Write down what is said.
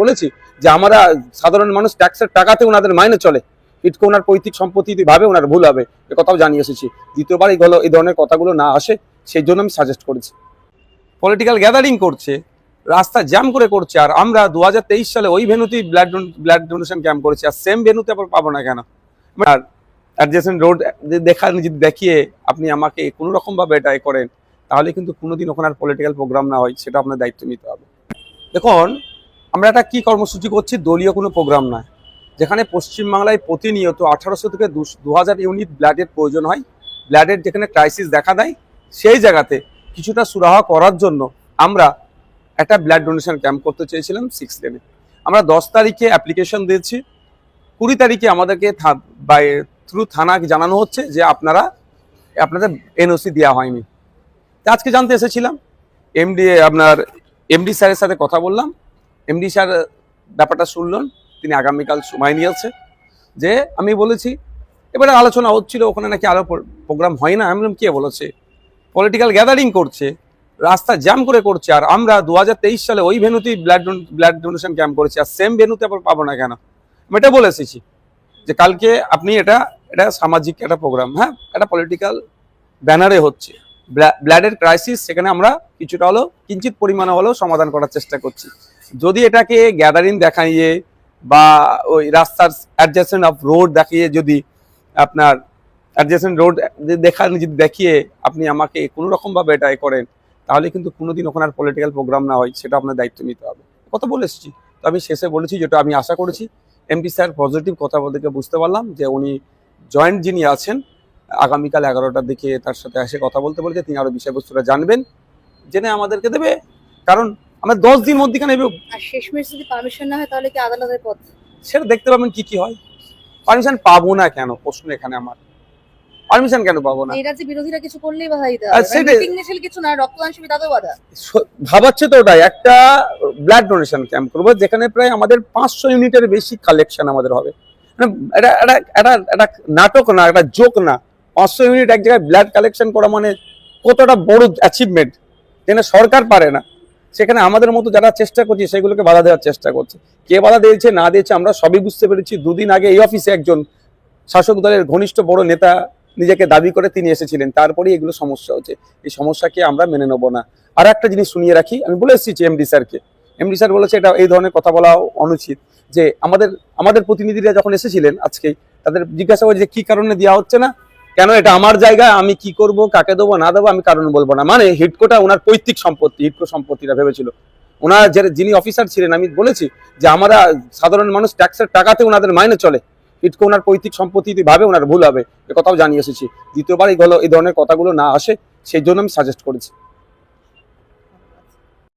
বলেছি যে আমরা সাধারণ মানুষ ট্যাক্সের টাকাতে ওনাদের মাইনে চলে, ইটকো ওনার পৈতৃক সম্পত্তি ভাবে ওনার ভুল হবে, এ কথাও জানিয়ে এসেছি। দ্বিতীয়বার এই ধরনের কথাগুলো না আসে সেই জন্য আমি সাজেস্ট করেছি। পলিটিক্যাল গ্যাদারিং করছে, রাস্তা জ্যাম করছে, আর আমরা 2023 সালে ওই ভেন্যুতেই ব্লাড ডোনেশন ক্যাম্প করেছি, আর সেম ভেন্যুতে আবার পাবো না কেন? আর অ্যাডজেসেন্ট রোড যদি দেখিয়ে আপনি আমাকে কোনো রকম ভাবে এটা করেন, তাহলে কিন্তু কোনোদিন ওখানে আর পলিটিক্যাল প্রোগ্রাম না হয়, সেটা আপনার দায়িত্ব নিতে হবে। দেখুন, আমরা একটা কি কর্মসূচি করছি, দলীয় কোনো প্রোগ্রাম নয়। যেখানে পশ্চিমবাংলায় প্রতিনিয়ত 1800 থেকে 2000 ইউনিট ব্লাডের প্রয়োজন হয়, ব্লাডের যেখানে ক্রাইসিস দেখা দেয়, সেই জায়গাতে কিছুটা সুরাহা করার জন্য আমরা একটা ব্লাড ডোনেশন ক্যাম্প করতে চেয়েছিলাম 6 লেনে। আমরা 10 তারিখে অ্যাপ্লিকেশন দিয়েছি, 20 তারিখে আমাদেরকে থ্রু থানা জানানো হচ্ছে যে আপনাদের এনওসি দেওয়া হয়নি। আজকে জানতে এসেছিলাম, এমডি স্যারের সাথে কথা বললাম, এমডি স্যার ব্যাপারটা শুনলেন, তিনি আগামীকাল সময় নিয়েছে। যে আমি বলেছি, এবারে আলোচনা হচ্ছিল ওখানে নাকি আরো প্রোগ্রাম হয় না। আমি বললাম কে বলেছে? পলিটিক্যাল গ্যাদারিং করছে, রাস্তা জ্যাম করছে, আর আমরা 2023 সালে ওই ভেন্যুতেই ব্লাড ডোনেশন ক্যাম্প করেছি, আর সেম ভেন্যুতে আবার পাবো না কেন? আমি এটা বলে এসেছি যে কালকে আপনি এটা সামাজিক একটা প্রোগ্রাম, হ্যাঁ, একটা পলিটিক্যাল ব্যানারে হচ্ছে, ব্লাডের ক্রাইসিস, সেখানে আমরা কিছুটা হলেও কিঞ্চিত পরিমাণে হলেও সমাধান করার চেষ্টা করছি। যদি এটাকে গ্যাদারিং দেখাইয়ে বা ওই রাস্তার অ্যাডজেসেন্ট অফ রোড দেখিয়ে, যদি আপনার অ্যাডজেসেন্ট রোড দেখিয়ে আপনি আমাকে কোনো রকম ভাবে এটা করেন, তাহলে কিন্তু কোনোদিন ওখানে আর পলিটিক্যাল প্রোগ্রাম না হয়, সেটা আপনার দায়িত্ব নিতে হবে। কথা বলে এসেছি। তো আমি শেষে বলেছি যেটা আমি আশা করেছি, এমপি স্যার পজিটিভ কথা বলতে বুঝতে পারলাম যে উনি জয়েন্ট যিনি আছেন, আগামীকাল 11টার দিকে তার সাথে এসে কথা বলতে বলেছে, তিনি আরো বিষয়বস্তুটা জানবেন, জেনে আমাদেরকে দেবে। কারণ আমরা 10 দিন মধ্যখানে আর শেষমেশ যদি পারমিশন না হয় তাহলে কি আদালতের পথ? সেটা দেখতে পাবেন কি হয়। পারমিশন পাবো না কেন প্রশ্ন এখানে আমার, পারমিশন কেন পাবো না? এই রাজ্যে বিরোধীরা কিছু করলেই বাধা দিতে হবে, মিটিং মিছিল কিছু না, রক্তদান শিবির তাতেও বাধা। ভাবাচ্ছে তো ওটাই, একটা ব্লাড ডোনেশন ক্যাম্প করবো যেখানে প্রায় আমাদের 500 ইউনিটের বেশি কালেকশন আমাদের হবে। এটা নাটক না, একটা জোক না। 500 ইউনিট এক জায়গায় ব্লাড কালেকশন করা মানে কতটা বড় অ্যাচিভমেন্ট, যেটা সরকার পারে না। সেখানে আমাদের মতো যারা চেষ্টা করছি সেগুলোকে বাধা দেওয়ার চেষ্টা করছে। কে বাধা দিয়েছে না দিয়েছে আমরা সবই বুঝতে পেরেছি। 2 দিন আগে এই অফিসে একজন শাসক দলের ঘনিষ্ঠ বড় নেতা নিজেকে দাবি করে তিনি এসেছিলেন, তারপরে এগুলো সমস্যা হচ্ছে। এই সমস্যাকে আমরা মেনে নেবো না। আর একটা জিনিস শুনিয়ে রাখি, আমি বলে এসেছি এমডি স্যারকে, এমডি স্যার বলেছে এটা এই ধরনের কথা বলা অনুচিত। যে আমাদের প্রতিনিধিরা যখন এসেছিলেন আজকেই, তাদের জিজ্ঞাসা করে যে কি কারণে দেওয়া হচ্ছে না, কেন এটা আমার জায়গা, আমি কি করব, কাকে দেবো না দেবো আমি কারণ বলবো না। মানে হিডকোটা ওনার পৈতৃক সম্পত্তি, হিডকো সম্পত্তিটা ভেবেছিল। ওনার যিনি অফিসার ছিলেন, আমি বলেছি যে আমরা সাধারণ মানুষ ট্যাক্সের টাকাতে ওনাদের মাইনে চলে, ইটকো ওনার পৈতৃক সম্পত্তি ভাবে ওনার ভুল হবে, এ কথাও জানিয়ে এসেছি। দ্বিতীয়বার এই ধরনের কথাগুলো না আসে সেই জন্য আমি সাজেস্ট করেছি।